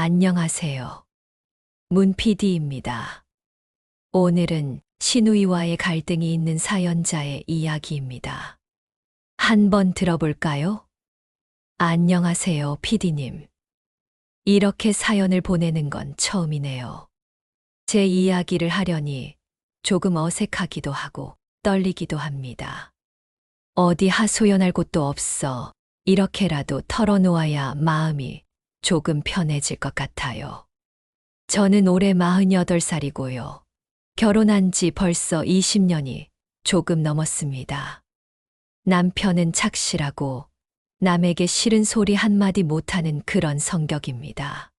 안녕하세요. 문 PD입니다. 오늘은 시누이와의 갈등이 있는 사연자의 이야기입니다. 한번 들어볼까요? 안녕하세요, PD님. 이렇게 사연을 보내는 건 처음이네요. 제 이야기를 하려니 조금 어색하기도 하고 떨리기도 합니다. 어디 하소연할 곳도 없어 이렇게라도 털어놓아야 마음이 조금 편해질 것 같아요. 저는 올해 48살이고요. 결혼한 지 벌써 20년이 조금 넘었습니다. 남편은 착실하고 남에게 싫은 소리 한마디 못하는 그런 성격입니다.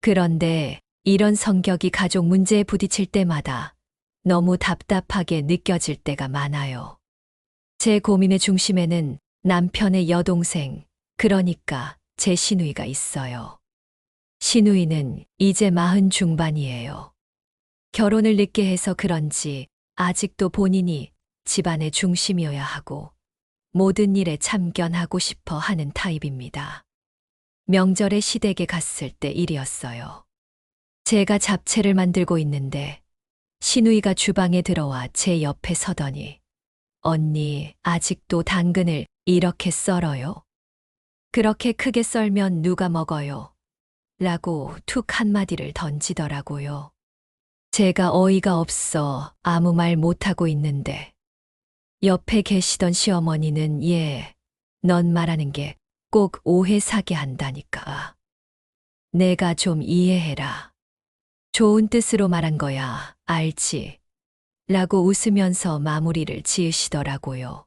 그런데 이런 성격이 가족 문제에 부딪힐 때마다 너무 답답하게 느껴질 때가 많아요. 제 고민의 중심에는 남편의 여동생, 그러니까 제 시누이가 있어요. 시누이는 이제 40 중반이에요. 결혼을 늦게 해서 그런지 아직도 본인이 집안의 중심이어야 하고 모든 일에 참견하고 싶어 하는 타입입니다. 명절에 시댁에 갔을 때 일이었어요. 제가 잡채를 만들고 있는데 시누이가 주방에 들어와 제 옆에 서더니 언니, 아직도 당근을 이렇게 썰어요? 그렇게 크게 썰면 누가 먹어요? 라고 툭 한마디를 던지더라고요. 제가 어이가 없어 아무 말 못하고 있는데 옆에 계시던 시어머니는 넌 말하는 게 꼭 오해 사게 한다니까. 내가 좀 이해해라. 좋은 뜻으로 말한 거야, 알지? 라고 웃으면서 마무리를 지으시더라고요.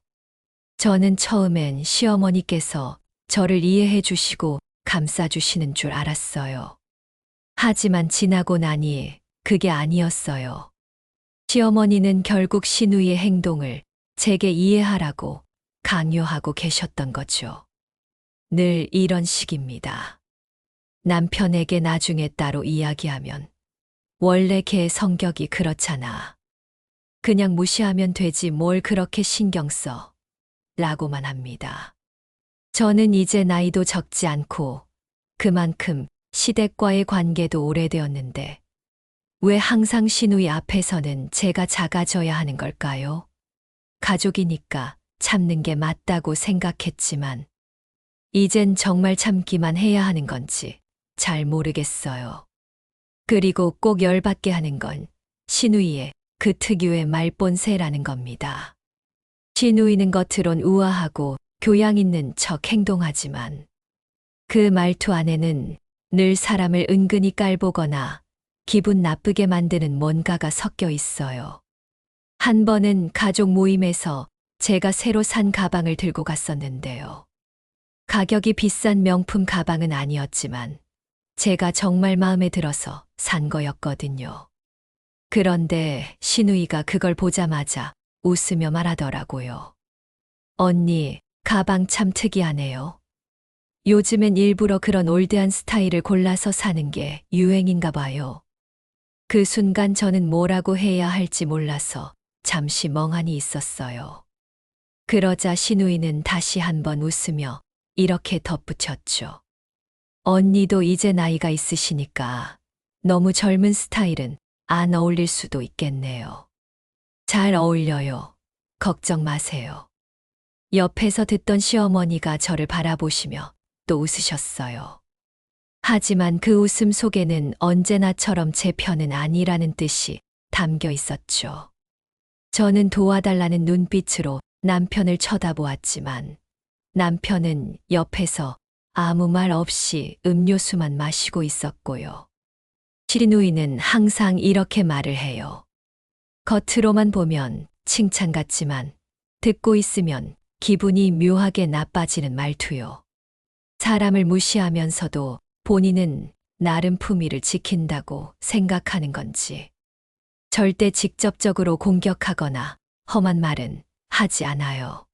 저는 처음엔 시어머니께서 저를 이해해 주시고 감싸 주시는 줄 알았어요. 하지만 지나고 나니 그게 아니었어요. 시어머니는 결국 시누이의 행동을 제게 이해하라고 강요하고 계셨던 거죠. 늘 이런 식입니다. 남편에게 나중에 따로 이야기하면 원래 걔 성격이 그렇잖아. 그냥 무시하면 되지 뭘 그렇게 신경 써. 라고만 합니다. 저는 이제 나이도 적지 않고 그만큼 시댁과의 관계도 오래되었는데 왜 항상 시누이 앞에서는 제가 작아져야 하는 걸까요? 가족이니까 참는 게 맞다고 생각했지만 이젠 정말 참기만 해야 하는 건지 잘 모르겠어요. 그리고 꼭 열받게 하는 건 시누이의 그 특유의 말본세라는 겁니다. 시누이는 겉으론 우아하고 교양 있는 척 행동하지만 그 말투 안에는 늘 사람을 은근히 깔보거나 기분 나쁘게 만드는 뭔가가 섞여 있어요. 한 번은 가족 모임에서 제가 새로 산 가방을 들고 갔었는데요. 가격이 비싼 명품 가방은 아니었지만 제가 정말 마음에 들어서 산 거였거든요. 그런데 시누이가 그걸 보자마자 웃으며 말하더라고요. 언니, 가방 참 특이하네요. 요즘엔 일부러 그런 올드한 스타일을 골라서 사는 게 유행인가 봐요. 그 순간 저는 뭐라고 해야 할지 몰라서 잠시 멍하니 있었어요. 그러자 시누이는 다시 한번 웃으며 이렇게 덧붙였죠. 언니도 이제 나이가 있으시니까 너무 젊은 스타일은 안 어울릴 수도 있겠네요. 잘 어울려요. 걱정 마세요. 옆에서 듣던 시어머니가 저를 바라보시며 또 웃으셨어요. 하지만 그 웃음 속에는 언제나처럼 제 편은 아니라는 뜻이 담겨 있었죠. 저는 도와달라는 눈빛으로 남편을 쳐다보았지만 남편은 옆에서 아무 말 없이 음료수만 마시고 있었고요. 시누이는 항상 이렇게 말을 해요. 겉으로만 보면 칭찬 같지만 듣고 있으면 기분이 묘하게 나빠지는 말투요. 사람을 무시하면서도 본인은 나름 품위를 지킨다고 생각하는 건지 절대 직접적으로 공격하거나 험한 말은 하지 않아요.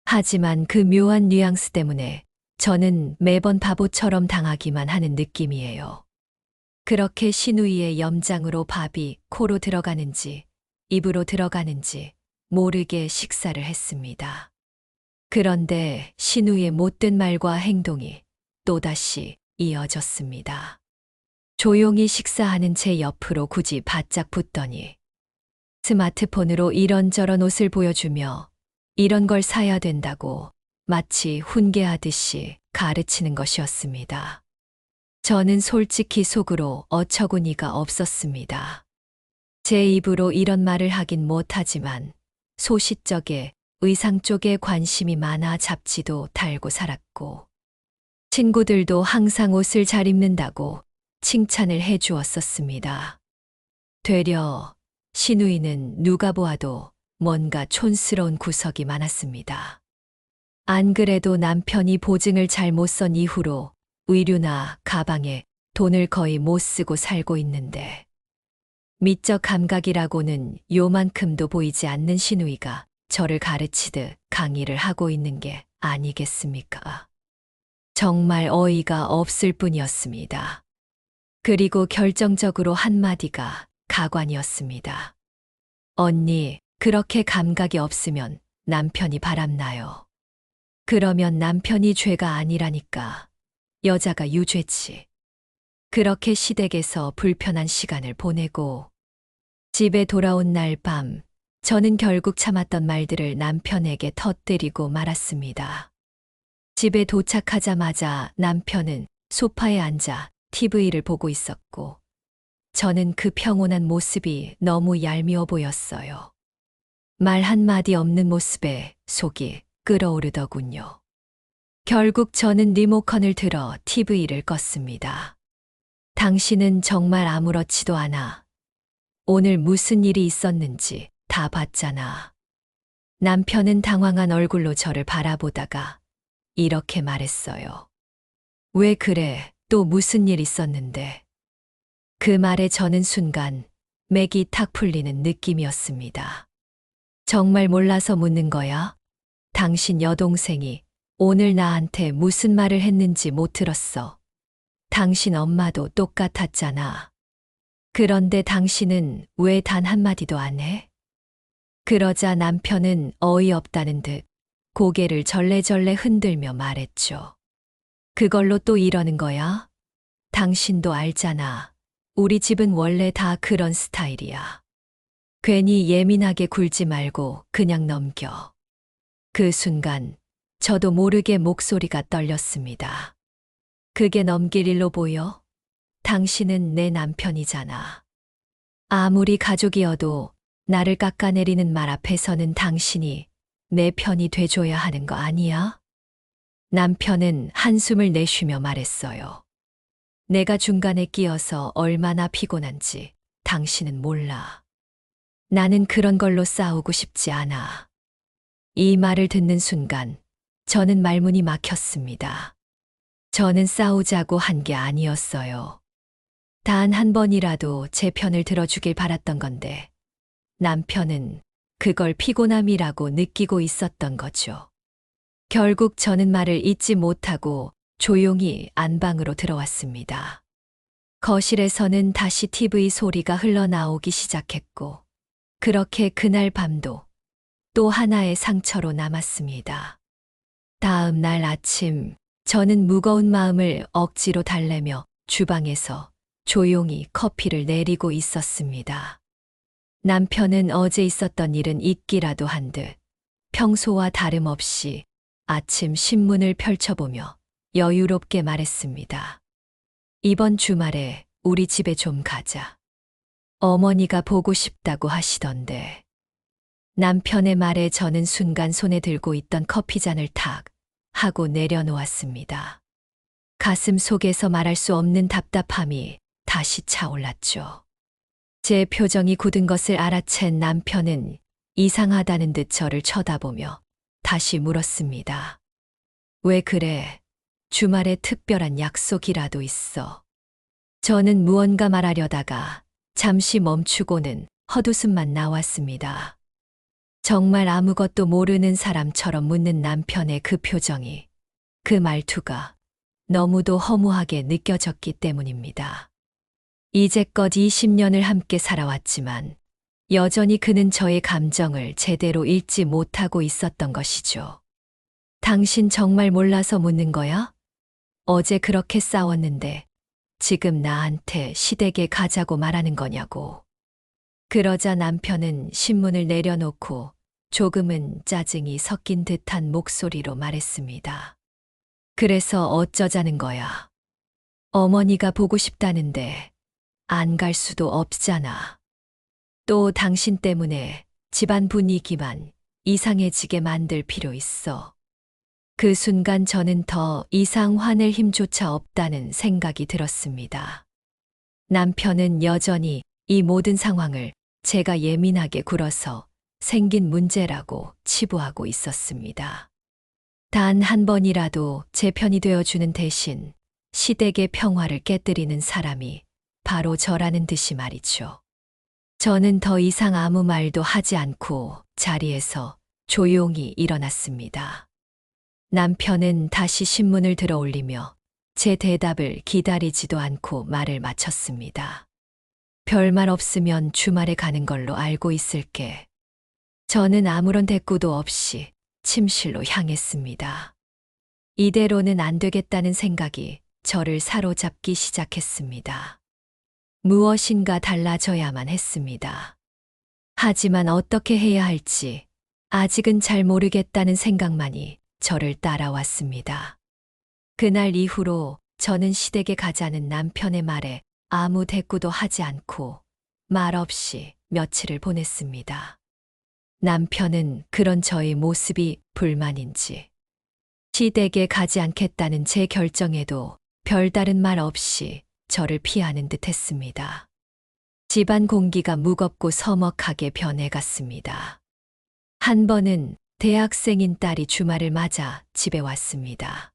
하지만 그 묘한 뉘앙스 때문에 저는 매번 바보처럼 당하기만 하는 느낌이에요. 그렇게 시누이의 염장으로 밥이 코로 들어가는지 입으로 들어가는지 모르게 식사를 했습니다. 그런데 시누이의 못된 말과 행동이 또다시 이어졌습니다. 조용히 식사하는 제 옆으로 굳이 바짝 붙더니 스마트폰으로 이런저런 옷을 보여주며 이런 걸 사야 된다고 마치 훈계하듯이 가르치는 것이었습니다. 저는 솔직히 속으로 어처구니가 없었습니다. 제 입으로 이런 말을 하긴 못하지만 소싯적에 의상 쪽에 관심이 많아 잡지도 달고 살았고 친구들도 항상 옷을 잘 입는다고 칭찬을 해 주었었습니다. 되려 시누이는 누가 보아도 뭔가 촌스러운 구석이 많았습니다. 안 그래도 남편이 보증을 잘 못 선 이후로 의류나 가방에 돈을 거의 못 쓰고 살고 있는데 미적 감각이라고는 요만큼도 보이지 않는 시누이가 저를 가르치듯 강의를 하고 있는 게 아니겠습니까? 정말 어이가 없을 뿐이었습니다. 그리고 결정적으로 한마디가 가관이었습니다. 언니, 그렇게 감각이 없으면 남편이 바람나요. 그러면 남편이 죄가 아니라니까. 여자가 유죄지. 그렇게 시댁에서 불편한 시간을 보내고 집에 돌아온 날 밤, 저는 결국 참았던 말들을 남편에게 터뜨리고 말았습니다. 집에 도착하자마자 남편은 소파에 앉아 TV를 보고 있었고, 저는 그 평온한 모습이 너무 얄미워 보였어요. 말 한마디 없는 모습에 속이 끓어오르더군요. 결국 저는 리모컨을 들어 TV를 껐습니다. 당신은 정말 아무렇지도 않아. 오늘 무슨 일이 있었는지 다 봤잖아. 남편은 당황한 얼굴로 저를 바라보다가 이렇게 말했어요. 왜 그래? 또 무슨 일 있었는데? 그 말에 저는 순간 맥이 탁 풀리는 느낌이었습니다. 정말 몰라서 묻는 거야? 당신 여동생이 오늘 나한테 무슨 말을 했는지 못 들었어. 당신 엄마도 똑같았잖아. 그런데 당신은 왜 단 한마디도 안 해? 그러자 남편은 어이없다는 듯 고개를 절레절레 흔들며 말했죠. 그걸로 또 이러는 거야? 당신도 알잖아. 우리 집은 원래 다 그런 스타일이야. 괜히 예민하게 굴지 말고 그냥 넘겨. 그 순간 저도 모르게 목소리가 떨렸습니다. 그게 넘길 일로 보여? 당신은 내 남편이잖아. 아무리 가족이어도 나를 깎아내리는 말 앞에서는 당신이 내 편이 돼줘야 하는 거 아니야? 남편은 한숨을 내쉬며 말했어요. 내가 중간에 끼어서 얼마나 피곤한지 당신은 몰라. 나는 그런 걸로 싸우고 싶지 않아. 이 말을 듣는 순간 저는 말문이 막혔습니다. 저는 싸우자고 한 게 아니었어요. 단 한 번이라도 제 편을 들어주길 바랐던 건데 남편은 그걸 피곤함이라고 느끼고 있었던 거죠. 결국 저는 말을 잇지 못하고 조용히 안방으로 들어왔습니다. 거실에서는 다시 TV 소리가 흘러나오기 시작했고 그렇게 그날 밤도 또 하나의 상처로 남았습니다. 다음 날 아침 저는 무거운 마음을 억지로 달래며 주방에서 조용히 커피를 내리고 있었습니다. 남편은 어제 있었던 일은 잊기라도 한 듯 평소와 다름없이 아침 신문을 펼쳐보며 여유롭게 말했습니다. 이번 주말에 우리 집에 좀 가자. 어머니가 보고 싶다고 하시던데. 남편의 말에 저는 순간 손에 들고 있던 커피잔을 탁 하고 내려놓았습니다. 가슴 속에서 말할 수 없는 답답함이 다시 차올랐죠. 제 표정이 굳은 것을 알아챈 남편은 이상하다는 듯 저를 쳐다보며 다시 물었습니다. 왜 그래? 주말에 특별한 약속이라도 있어. 저는 무언가 말하려다가 잠시 멈추고는 헛웃음만 나왔습니다. 정말 아무것도 모르는 사람처럼 묻는 남편의 그 표정이, 그 말투가 너무도 허무하게 느껴졌기 때문입니다. 이제껏 20년을 함께 살아왔지만 여전히 그는 저의 감정을 제대로 읽지 못하고 있었던 것이죠. 당신 정말 몰라서 묻는 거야? 어제 그렇게 싸웠는데 지금 나한테 시댁에 가자고 말하는 거냐고. 그러자 남편은 신문을 내려놓고 조금은 짜증이 섞인 듯한 목소리로 말했습니다. 그래서 어쩌자는 거야. 어머니가 보고 싶다는데 안 갈 수도 없잖아. 또 당신 때문에 집안 분위기만 이상해지게 만들 필요 있어. 그 순간 저는 더 이상 화낼 힘조차 없다는 생각이 들었습니다. 남편은 여전히 이 모든 상황을 제가 예민하게 굴어서 생긴 문제라고 치부하고 있었습니다. 단 한 번이라도 제 편이 되어주는 대신 시댁의 평화를 깨뜨리는 사람이 바로 저라는 듯이 말이죠. 저는 더 이상 아무 말도 하지 않고 자리에서 조용히 일어났습니다. 남편은 다시 신문을 들어 올리며 제 대답을 기다리지도 않고 말을 마쳤습니다. 별말 없으면 주말에 가는 걸로 알고 있을게. 저는 아무런 대꾸도 없이 침실로 향했습니다. 이대로는 안 되겠다는 생각이 저를 사로잡기 시작했습니다. 무엇인가 달라져야만 했습니다. 하지만 어떻게 해야 할지 아직은 잘 모르겠다는 생각만이 저를 따라왔습니다. 그날 이후로 저는 시댁에 가자는 남편의 말에 아무 대꾸도 하지 않고 말없이 며칠을 보냈습니다. 남편은 그런 저의 모습이 불만인지 시댁에 가지 않겠다는 제 결정에도 별다른 말 없이 저를 피하는 듯 했습니다. 집안 공기가 무겁고 서먹하게 변해갔습니다. 한 번은 대학생인 딸이 주말을 맞아 집에 왔습니다.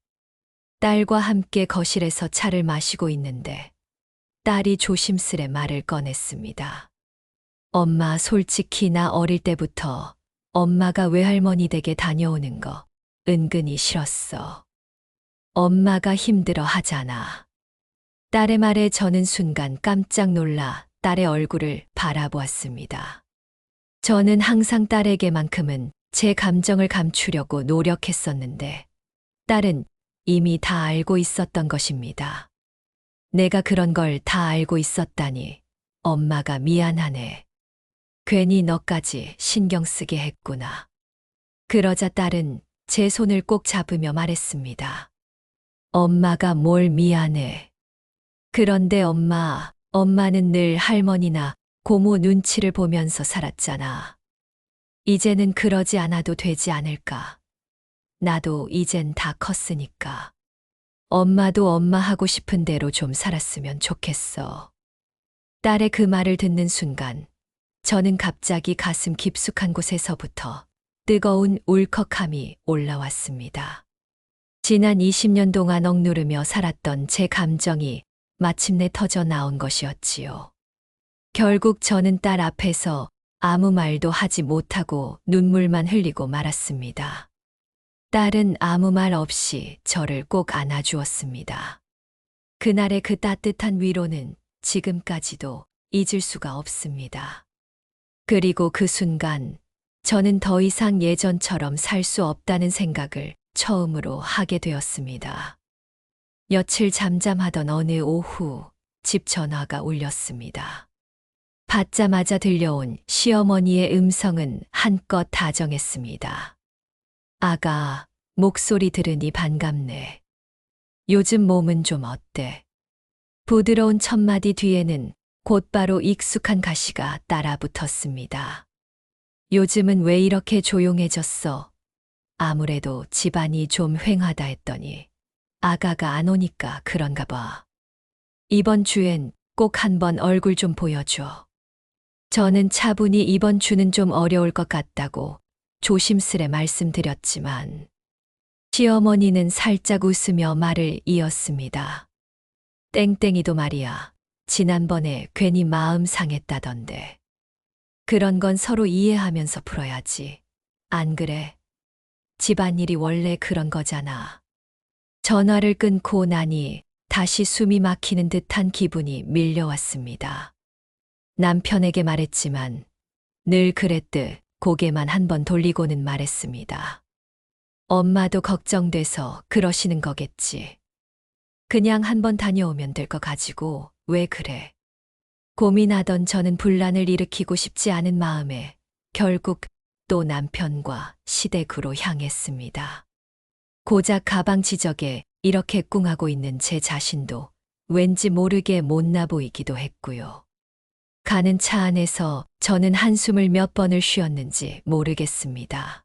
딸과 함께 거실에서 차를 마시고 있는데 딸이 조심스레 말을 꺼냈습니다. 엄마, 솔직히 나 어릴 때부터 엄마가 외할머니 댁에 다녀오는 거 은근히 싫었어. 엄마가 힘들어 하잖아. 딸의 말에 저는 순간 깜짝 놀라 딸의 얼굴을 바라보았습니다. 저는 항상 딸에게만큼은 제 감정을 감추려고 노력했었는데 딸은 이미 다 알고 있었던 것입니다. 내가 그런 걸 다 알고 있었다니 엄마가 미안하네. 괜히 너까지 신경 쓰게 했구나. 그러자 딸은 제 손을 꼭 잡으며 말했습니다. 엄마가 뭘 미안해. 그런데 엄마는 늘 할머니나 고모 눈치를 보면서 살았잖아. 이제는 그러지 않아도 되지 않을까. 나도 이젠 다 컸으니까. 엄마도 엄마 하고 싶은 대로 좀 살았으면 좋겠어. 딸의 그 말을 듣는 순간 저는 갑자기 가슴 깊숙한 곳에서부터 뜨거운 울컥함이 올라왔습니다. 지난 20년 동안 억누르며 살았던 제 감정이 마침내 터져 나온 것이었지요. 결국 저는 딸 앞에서 아무 말도 하지 못하고 눈물만 흘리고 말았습니다. 딸은 아무 말 없이 저를 꼭 안아주었습니다. 그날의 그 따뜻한 위로는 지금까지도 잊을 수가 없습니다. 그리고 그 순간 저는 더 이상 예전처럼 살 수 없다는 생각을 처음으로 하게 되었습니다. 며칠 잠잠하던 어느 오후 집 전화가 울렸습니다. 받자마자 들려온 시어머니의 음성은 한껏 다정했습니다. 아가, 목소리 들으니 반갑네. 요즘 몸은 좀 어때? 부드러운 첫마디 뒤에는 곧바로 익숙한 가시가 따라 붙었습니다. 요즘은 왜 이렇게 조용해졌어? 아무래도 집안이 좀 휑하다 했더니 아가가 안 오니까 그런가 봐. 이번 주엔 꼭 한번 얼굴 좀 보여줘. 저는 차분히 이번 주는 좀 어려울 것 같다고 조심스레 말씀드렸지만 시어머니는 살짝 웃으며 말을 이었습니다. 땡땡이도 말이야. 지난번에 괜히 마음 상했다던데. 그런 건 서로 이해하면서 풀어야지. 안 그래? 집안일이 원래 그런 거잖아. 전화를 끊고 나니 다시 숨이 막히는 듯한 기분이 밀려왔습니다. 남편에게 말했지만 늘 그랬듯 고개만 한번 돌리고는 말했습니다. 엄마도 걱정돼서 그러시는 거겠지. 그냥 한번 다녀오면 될 거 가지고 왜 그래? 고민하던 저는 분란을 일으키고 싶지 않은 마음에 결국 또 남편과 시댁으로 향했습니다. 고작 가방 지적에 이렇게 꿍하고 있는 제 자신도 왠지 모르게 못나 보이기도 했고요. 가는 차 안에서 저는 한숨을 몇 번을 쉬었는지 모르겠습니다.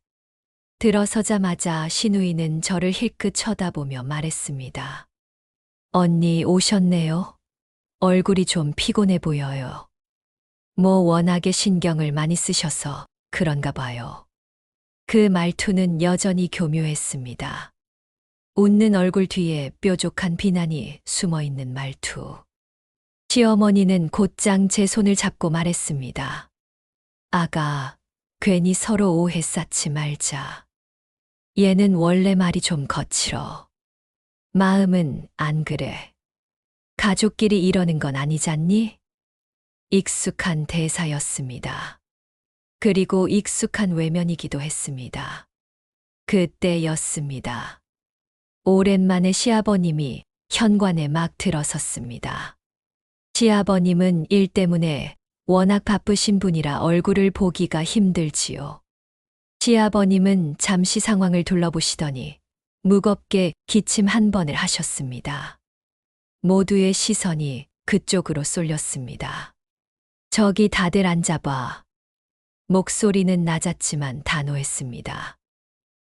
들어서자마자 시누이는 저를 힐끗 쳐다보며 말했습니다. 언니 오셨네요. 얼굴이 좀 피곤해 보여요. 뭐 워낙에 신경을 많이 쓰셔서 그런가 봐요. 그 말투는 여전히 교묘했습니다. 웃는 얼굴 뒤에 뾰족한 비난이 숨어 있는 말투. 시어머니는 곧장 제 손을 잡고 말했습니다. 아가, 괜히 서로 오해 쌓지 말자. 얘는 원래 말이 좀 거칠어. 마음은 안 그래. 가족끼리 이러는 건 아니잖니? 익숙한 대사였습니다. 그리고 익숙한 외면이기도 했습니다. 그때였습니다. 오랜만에 시아버님이 현관에 막 들어섰습니다. 시아버님은 일 때문에 워낙 바쁘신 분이라 얼굴을 보기가 힘들지요. 시아버님은 잠시 상황을 둘러보시더니 무겁게 기침 한 번을 하셨습니다. 모두의 시선이 그쪽으로 쏠렸습니다. 저기 다들 앉아봐. 목소리는 낮았지만 단호했습니다.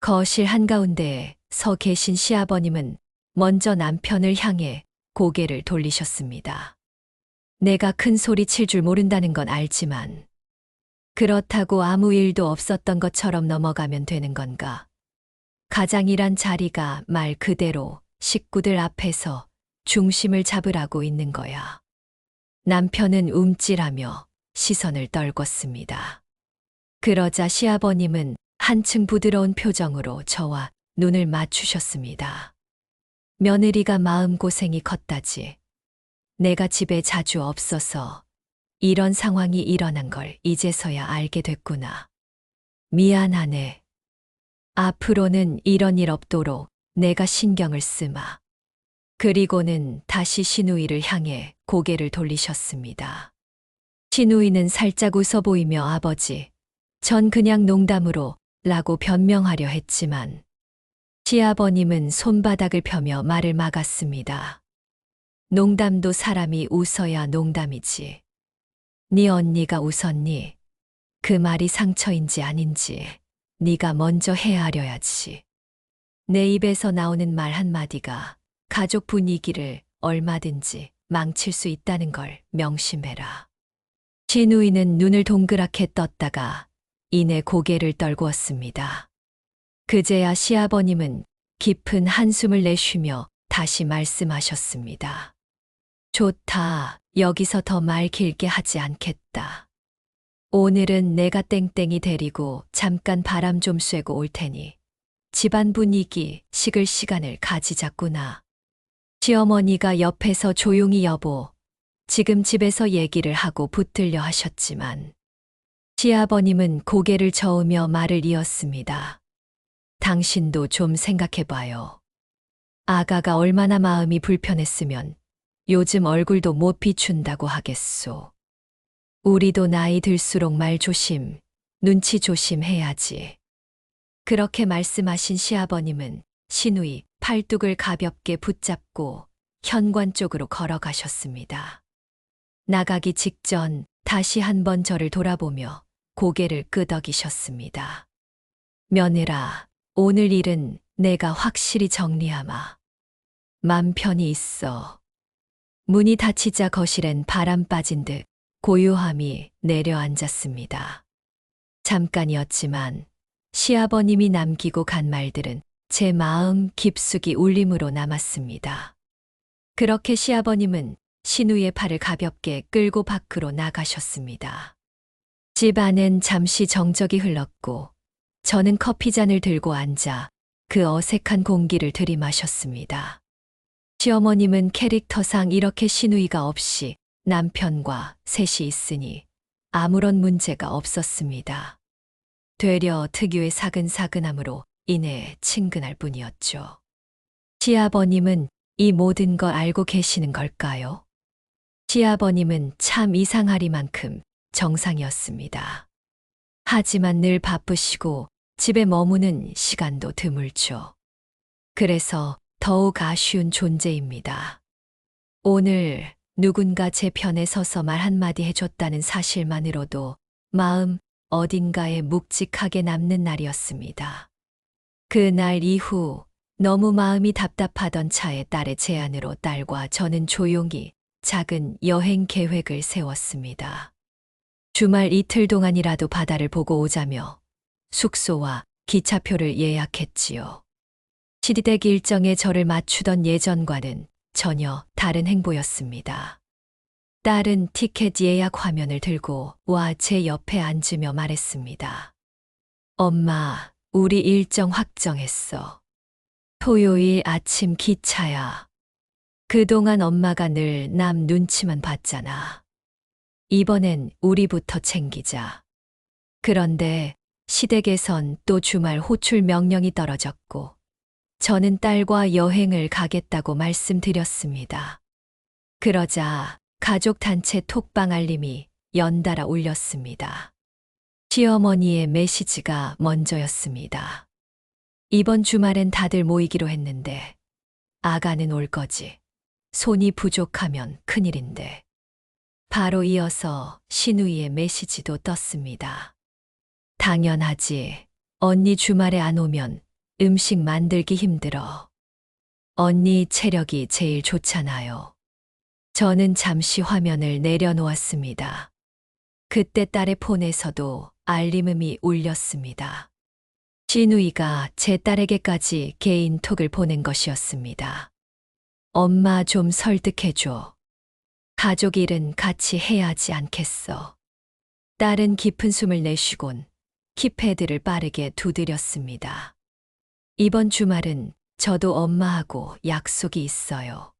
거실 한가운데에 서 계신 시아버님은 먼저 남편을 향해 고개를 돌리셨습니다. 내가 큰 소리 칠 줄 모른다는 건 알지만 그렇다고 아무 일도 없었던 것처럼 넘어가면 되는 건가? 가장이란 자리가 말 그대로 식구들 앞에서 중심을 잡으라고 있는 거야. 남편은 움찔하며 시선을 떨궜습니다. 그러자 시아버님은 한층 부드러운 표정으로 저와 눈을 맞추셨습니다. 며느리가 마음고생이 컸다지. 내가 집에 자주 없어서 이런 상황이 일어난 걸 이제서야 알게 됐구나. 미안하네. 앞으로는 이런 일 없도록 내가 신경을 쓰마. 그리고는 다시 시누이를 향해 고개를 돌리셨습니다. 시누이는 살짝 웃어 보이며 아버지, 전 그냥 농담으로 라고 변명하려 했지만 시아버님은 손바닥을 펴며 말을 막았습니다. 농담도 사람이 웃어야 농담이지. 네 언니가 웃었니? 그 말이 상처인지 아닌지 네가 먼저 헤아려야지. 내 입에서 나오는 말 한마디가 가족 분위기를 얼마든지 망칠 수 있다는 걸 명심해라. 시누이는 눈을 동그랗게 떴다가 이내 고개를 떨구었습니다. 그제야 시아버님은 깊은 한숨을 내쉬며 다시 말씀하셨습니다. 좋다. 여기서 더 말 길게 하지 않겠다. 오늘은 내가 땡땡이 데리고 잠깐 바람 좀 쐬고 올 테니 집안 분위기 식을 시간을 가지자꾸나. 시어머니가 옆에서 조용히 여보, 지금 집에서 얘기를 하고 붙들려 하셨지만 시아버님은 고개를 저으며 말을 이었습니다. 당신도 좀 생각해봐요. 아가가 얼마나 마음이 불편했으면 요즘 얼굴도 못 비춘다고 하겠소. 우리도 나이 들수록 말 조심, 눈치 조심해야지. 그렇게 말씀하신 시아버님은 시누이 팔뚝을 가볍게 붙잡고 현관 쪽으로 걸어가셨습니다. 나가기 직전 다시 한번 저를 돌아보며 고개를 끄덕이셨습니다. 며느라, 오늘 일은 내가 확실히 정리하마. 맘 편히 있어. 문이 닫히자 거실엔 바람 빠진 듯 고요함이 내려앉았습니다. 잠깐이었지만 시아버님이 남기고 간 말들은 제 마음 깊숙이 울림으로 남았습니다. 그렇게 시아버님은 시누이의 팔을 가볍게 끌고 밖으로 나가셨습니다. 집 안엔 잠시 정적이 흘렀고 저는 커피잔을 들고 앉아 그 어색한 공기를 들이마셨습니다. 시어머님은 캐릭터상 이렇게 시누이가 없이 남편과 셋이 있으니 아무런 문제가 없었습니다. 되려 특유의 사근사근함으로 인해 친근할 뿐이었죠. 시아버님은 이 모든 걸 알고 계시는 걸까요? 시아버님은 참 이상하리만큼 정상이었습니다. 하지만 늘 바쁘시고 집에 머무는 시간도 드물죠. 그래서 더욱 아쉬운 존재입니다. 오늘 누군가 제 편에 서서 말 한마디 해줬다는 사실만으로도 마음 어딘가에 묵직하게 남는 날이었습니다. 그날 이후 너무 마음이 답답하던 차에 딸의 제안으로 딸과 저는 조용히 작은 여행 계획을 세웠습니다. 주말 이틀 동안이라도 바다를 보고 오자며 숙소와 기차표를 예약했지요. 시디댁 일정에 저를 맞추던 예전과는 전혀 다른 행보였습니다. 딸은 티켓 예약 화면을 들고 와 제 옆에 앉으며 말했습니다. 엄마, 우리 일정 확정했어. 토요일 아침 기차야. 그동안 엄마가 늘 남 눈치만 봤잖아. 이번엔 우리부터 챙기자. 그런데 시댁에선 또 주말 호출 명령이 떨어졌고 저는 딸과 여행을 가겠다고 말씀드렸습니다. 그러자 가족 단체 톡방 알림이 연달아 울렸습니다. 시어머니의 메시지가 먼저였습니다. 이번 주말엔 다들 모이기로 했는데 아가는 올 거지. 손이 부족하면 큰일인데. 바로 이어서 신우이의 메시지도 떴습니다. 당연하지. 언니 주말에 안 오면 음식 만들기 힘들어. 언니 체력이 제일 좋잖아요. 저는 잠시 화면을 내려놓았습니다. 그때 딸의 폰에서도 알림음이 울렸습니다. 신우이가 제 딸에게까지 개인 톡을 보낸 것이었습니다. 엄마 좀 설득해줘. 가족 일은 같이 해야 하지 않겠어. 딸은 깊은 숨을 내쉬곤 키패드를 빠르게 두드렸습니다. 이번 주말은 저도 엄마하고 약속이 있어요.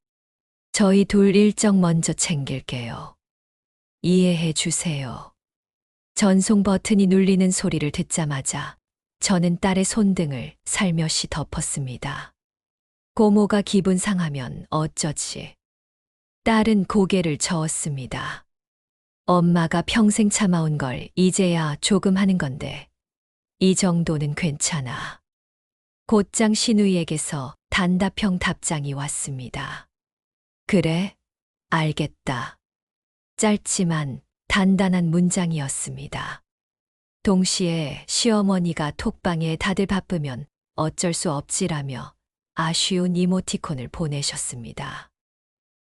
저희 둘 일정 먼저 챙길게요. 이해해 주세요. 전송 버튼이 눌리는 소리를 듣자마자 저는 딸의 손등을 살며시 덮었습니다. 고모가 기분 상하면 어쩌지. 딸은 고개를 저었습니다. 엄마가 평생 참아온 걸 이제야 조금 하는 건데 이 정도는 괜찮아. 곧장 신우이에게서 단답형 답장이 왔습니다. 그래, 알겠다. 짧지만 단단한 문장이었습니다. 동시에 시어머니가 톡방에 다들 바쁘면 어쩔 수 없지라며 아쉬운 이모티콘을 보내셨습니다.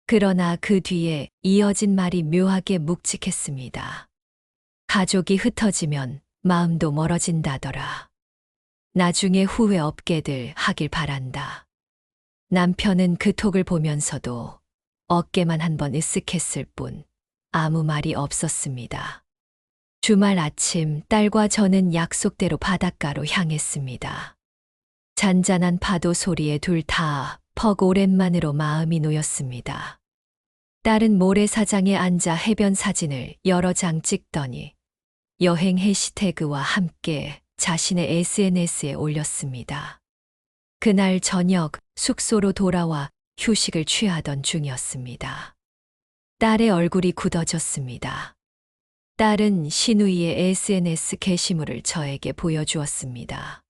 그러나 그 뒤에 이어진 말이 묘하게 묵직했습니다. 가족이 흩어지면 마음도 멀어진다더라. 나중에 후회 없게들 하길 바란다. 남편은 그 톡을 보면서도 어깨만 한번 으쓱했을 뿐 아무 말이 없었습니다. 주말 아침 딸과 저는 약속대로 바닷가로 향했습니다. 잔잔한 파도 소리에 둘 다 퍽 오랜만으로 마음이 놓였습니다. 딸은 모래사장에 앉아 해변 사진을 여러 장 찍더니 여행 해시태그와 함께 자신의 SNS에 올렸습니다. 그날 저녁 숙소로 돌아와 휴식을 취하던 중이었습니다. 딸의 얼굴이 굳어졌습니다. 딸은 신우이의 SNS 게시물을 저에게 보여주었습니다.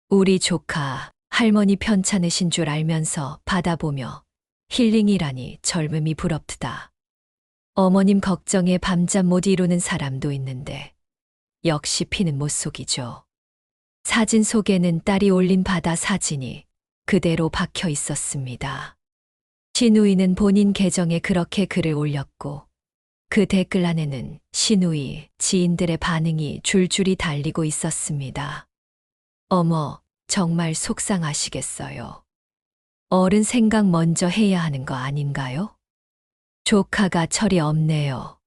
우리 조카 할머니 편찮으신 줄 알면서 받아보며 힐링이라니 젊음이 부럽다. 어머님 걱정에 밤잠 못 이루는 사람도 있는데 역시 피는 못 속이죠. 사진 속에는 딸이 올린 바다 사진이 그대로 박혀 있었습니다. 신우이는 본인 계정에 그렇게 글을 올렸고 그 댓글 안에는 신우이 지인들의 반응이 줄줄이 달리고 있었습니다. 어머, 정말 속상하시겠어요. 어른 생각 먼저 해야 하는 거 아닌가요? 조카가 철이 없네요.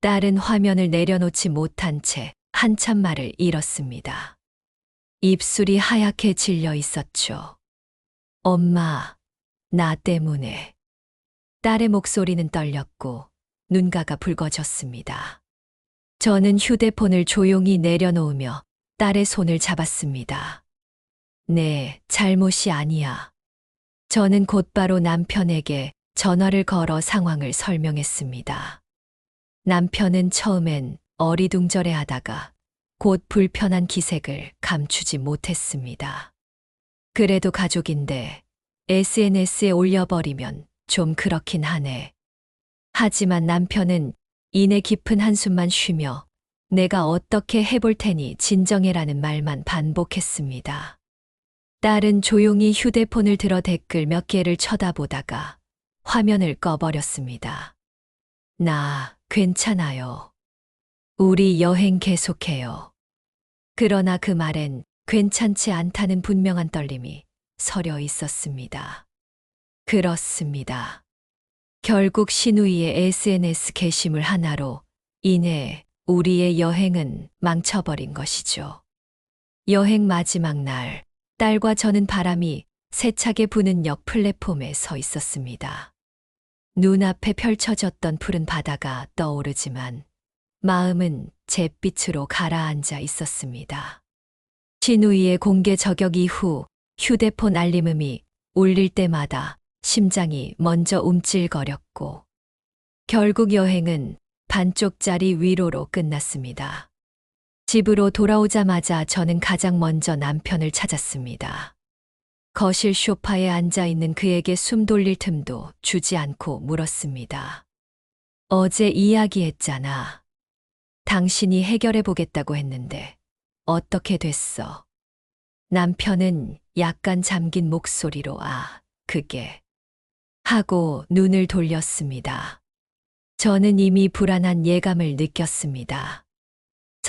딸은 화면을 내려놓지 못한 채 한참 말을 잃었습니다. 입술이 하얗게 질려 있었죠. 엄마, 나 때문에. 딸의 목소리는 떨렸고 눈가가 붉어졌습니다. 저는 휴대폰을 조용히 내려놓으며 딸의 손을 잡았습니다. 네, 잘못이 아니야. 저는 곧바로 남편에게 전화를 걸어 상황을 설명했습니다. 남편은 처음엔 어리둥절해 하다가 곧 불편한 기색을 감추지 못했습니다. 그래도 가족인데 SNS에 올려버리면 좀 그렇긴 하네. 하지만 남편은 이내 깊은 한숨만 쉬며 내가 어떻게 해볼 테니 진정해라는 말만 반복했습니다. 딸은 조용히 휴대폰을 들어 댓글 몇 개를 쳐다보다가 화면을 꺼버렸습니다. 나 괜찮아요. 우리 여행 계속해요. 그러나 그 말엔 괜찮지 않다는 분명한 떨림이 서려 있었습니다. 그렇습니다. 결국 신우이의 SNS 게시물 하나로 인해 우리의 여행은 망쳐버린 것이죠. 여행 마지막 날, 딸과 저는 바람이 세차게 부는 역 플랫폼에 서 있었습니다. 눈앞에 펼쳐졌던 푸른 바다가 떠오르지만 마음은 잿빛으로 가라앉아 있었습니다. 신우이의 공개 저격 이후 휴대폰 알림음이 울릴 때마다 심장이 먼저 움찔거렸고 결국 여행은 반쪽짜리 위로로 끝났습니다. 집으로 돌아오자마자 저는 가장 먼저 남편을 찾았습니다. 거실 소파에 앉아 있는 그에게 숨 돌릴 틈도 주지 않고 물었습니다. 어제 이야기했잖아. 당신이 해결해 보겠다고 했는데 어떻게 됐어? 남편은 약간 잠긴 목소리로 그게 하고 눈을 돌렸습니다. 저는 이미 불안한 예감을 느꼈습니다.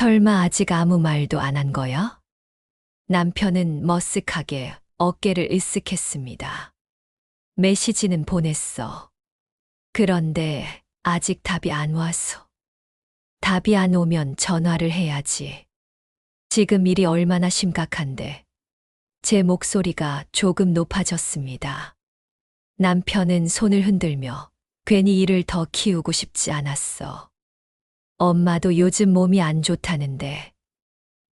설마 아직 아무 말도 안 한 거야? 남편은 머쓱하게 어깨를 으쓱했습니다. 메시지는 보냈어. 그런데 아직 답이 안 와서. 답이 안 오면 전화를 해야지. 지금 일이 얼마나 심각한데. 제 목소리가 조금 높아졌습니다. 남편은 손을 흔들며 괜히 일을 더 키우고 싶지 않았어. 엄마도 요즘 몸이 안 좋다는데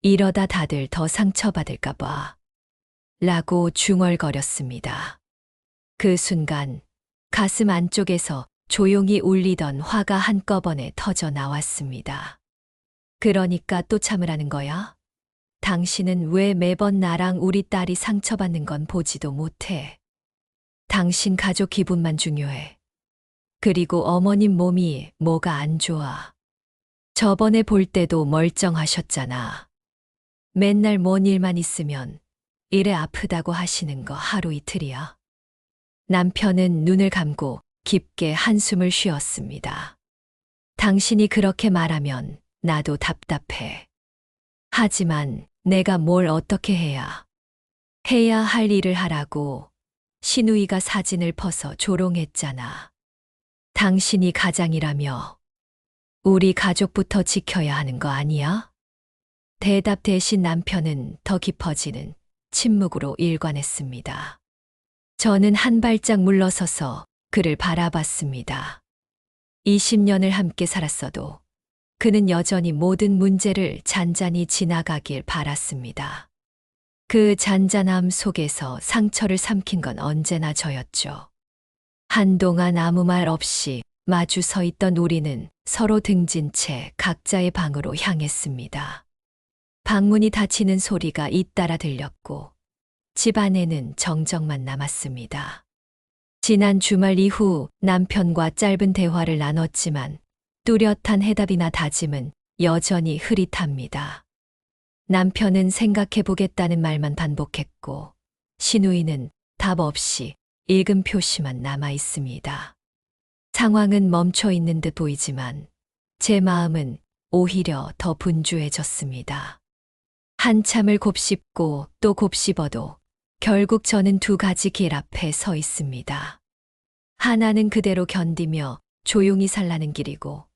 이러다 다들 더 상처받을까 봐. 라고 중얼거렸습니다. 그 순간 가슴 안쪽에서 조용히 울리던 화가 한꺼번에 터져 나왔습니다. 그러니까 또 참으라는 거야? 당신은 왜 매번 나랑 우리 딸이 상처받는 건 보지도 못해? 당신 가족 기분만 중요해. 그리고 어머님 몸이 뭐가 안 좋아. 저번에 볼 때도 멀쩡하셨잖아. 맨날 뭔 일만 있으면 이래 아프다고 하시는 거 하루 이틀이야. 남편은 눈을 감고 깊게 한숨을 쉬었습니다. 당신이 그렇게 말하면 나도 답답해. 하지만 내가 뭘 어떻게 해야 할 일을 하라고. 신우이가 사진을 퍼서 조롱했잖아. 당신이 가장이라며 우리 가족부터 지켜야 하는 거 아니야? 대답 대신 남편은 더 깊어지는 침묵으로 일관했습니다. 저는 한 발짝 물러서서 그를 바라봤습니다. 20년을 함께 살았어도 그는 여전히 모든 문제를 잔잔히 지나가길 바랐습니다. 그 잔잔함 속에서 상처를 삼킨 건 언제나 저였죠. 한동안 아무 말 없이 마주 서 있던 우리는 서로 등진 채 각자의 방으로 향했습니다. 방문이 닫히는 소리가 잇따라 들렸고 집 안에는 정적만 남았습니다. 지난 주말 이후 남편과 짧은 대화를 나눴지만 뚜렷한 해답이나 다짐은 여전히 흐릿합니다. 남편은 생각해 보겠다는 말만 반복했고 신우이는 답 없이 읽음 표시만 남아 있습니다. 상황은 멈춰 있는 듯 보이지만 제 마음은 오히려 더 분주해졌습니다. 한참을 곱씹고 또 곱씹어도 결국 저는 두 가지 길 앞에 서 있습니다. 하나는 그대로 견디며 조용히 살라는 길이고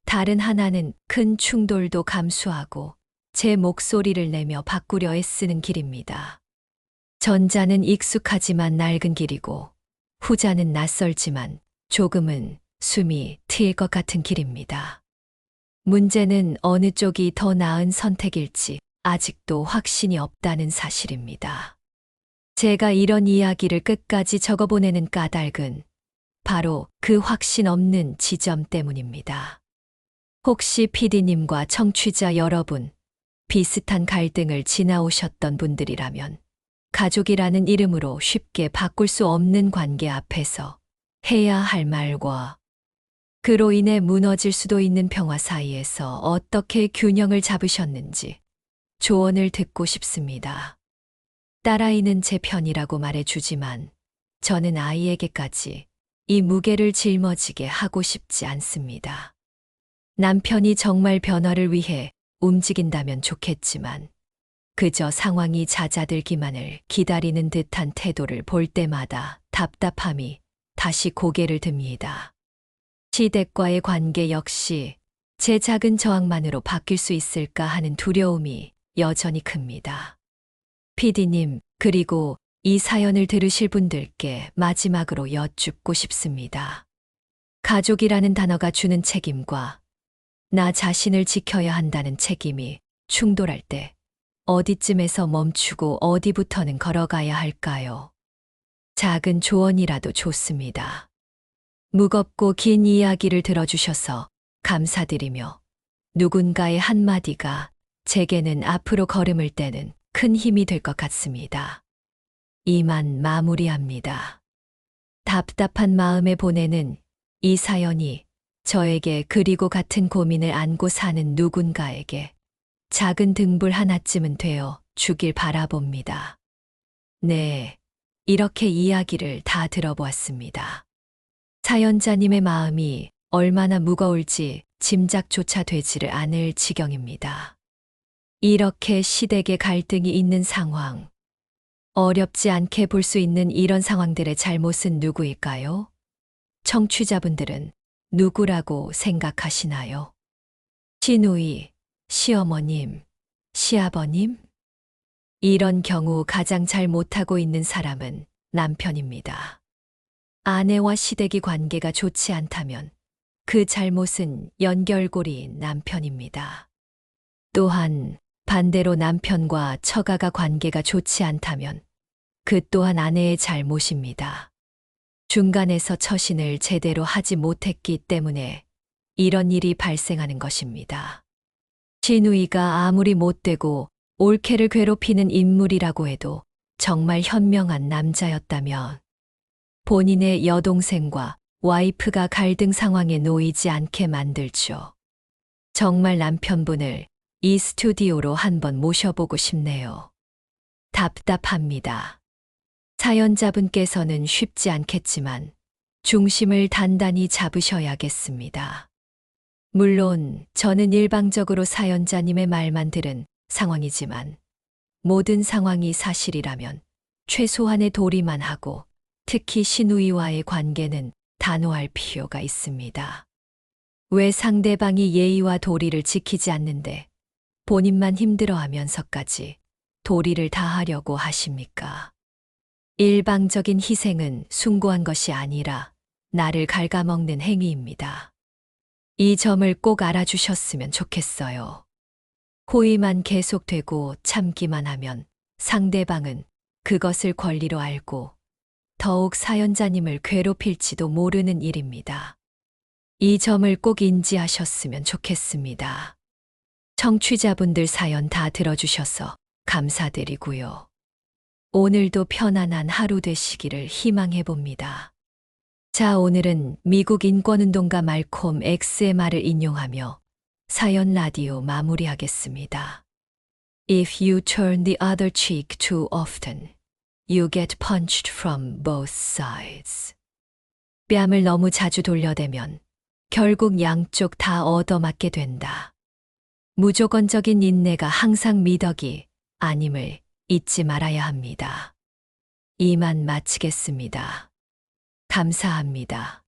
다른 하나는 큰 충돌도 감수하고 제 목소리를 내며 바꾸려 애쓰는 길입니다. 전자는 익숙하지만 낡은 길이고 후자는 낯설지만 조금은 숨이 트일 것 같은 길입니다. 문제는 어느 쪽이 더 나은 선택일지 아직도 확신이 없다는 사실입니다. 제가 이런 이야기를 끝까지 적어보내는 까닭은 바로 그 확신 없는 지점 때문입니다. 혹시 PD님과 청취자 여러분, 비슷한 갈등을 지나오셨던 분들이라면 가족이라는 이름으로 쉽게 바꿀 수 없는 관계 앞에서 해야 할 말과 그로 인해 무너질 수도 있는 평화 사이에서 어떻게 균형을 잡으셨는지 조언을 듣고 싶습니다. 딸아이는 제 편이라고 말해주지만 저는 아이에게까지 이 무게를 짊어지게 하고 싶지 않습니다. 남편이 정말 변화를 위해 움직인다면 좋겠지만 그저 상황이 잦아들기만을 기다리는 듯한 태도를 볼 때마다 답답함이 다시 고개를 듭니다. 시댁과의 관계 역시 제 작은 저항만으로 바뀔 수 있을까 하는 두려움이 여전히 큽니다. PD님, 그리고 이 사연을 들으실 분들께 마지막으로 여쭙고 싶습니다. 가족이라는 단어가 주는 책임과 나 자신을 지켜야 한다는 책임이 충돌할 때 어디쯤에서 멈추고 어디부터는 걸어가야 할까요? 작은 조언이라도 좋습니다. 무겁고 긴 이야기를 들어주셔서 감사드리며 누군가의 한마디가 제게는 앞으로 걸음을 떼는 큰 힘이 될 것 같습니다. 이만 마무리합니다. 답답한 마음에 보내는 이 사연이 저에게 그리고 같은 고민을 안고 사는 누군가에게 작은 등불 하나쯤은 되어 주길 바라봅니다. 네, 이렇게 이야기를 다 들어보았습니다. 사연자님의 마음이 얼마나 무거울지 짐작조차 되지를 않을 지경입니다. 이렇게 시댁의 갈등이 있는 상황, 어렵지 않게 볼 수 있는 이런 상황들의 잘못은 누구일까요? 청취자분들은 누구라고 생각하시나요? 시누이, 시어머님, 시아버님? 이런 경우 가장 잘 못하고 있는 사람은 남편입니다. 아내와 시댁이 관계가 좋지 않다면 그 잘못은 연결고리인 남편입니다. 또한 반대로 남편과 처가가 관계가 좋지 않다면 그 또한 아내의 잘못입니다. 중간에서 처신을 제대로 하지 못했기 때문에 이런 일이 발생하는 것입니다. 시누이가 아무리 못되고 올케를 괴롭히는 인물이라고 해도 정말 현명한 남자였다면 본인의 여동생과 와이프가 갈등 상황에 놓이지 않게 만들죠. 정말 남편분을 이 스튜디오로 한번 모셔보고 싶네요. 답답합니다. 사연자분께서는 쉽지 않겠지만 중심을 단단히 잡으셔야겠습니다. 물론 저는 일방적으로 사연자님의 말만 들은 상황이지만 모든 상황이 사실이라면 최소한의 도리만 하고 특히 시누이와의 관계는 단호할 필요가 있습니다. 왜 상대방이 예의와 도리를 지키지 않는데 본인만 힘들어하면서까지 도리를 다하려고 하십니까? 일방적인 희생은 숭고한 것이 아니라 나를 갉아먹는 행위입니다. 이 점을 꼭 알아주셨으면 좋겠어요. 호의만 계속되고 참기만 하면 상대방은 그것을 권리로 알고 더욱 사연자님을 괴롭힐지도 모르는 일입니다. 이 점을 꼭 인지하셨으면 좋겠습니다. 청취자분들 사연 다 들어주셔서 감사드리고요. 오늘도 편안한 하루 되시기를 희망해 봅니다. 자, 오늘은 미국 인권운동가 말콤 X의 말을 인용하며 사연 라디오 마무리하겠습니다. If you turn the other cheek too often, you get punched from both sides. 뺨을 너무 자주 돌려대면 결국 양쪽 다 얻어맞게 된다. 무조건적인 인내가 항상 미덕이 아님을 잊지 말아야 합니다. 이만 마치겠습니다. 감사합니다.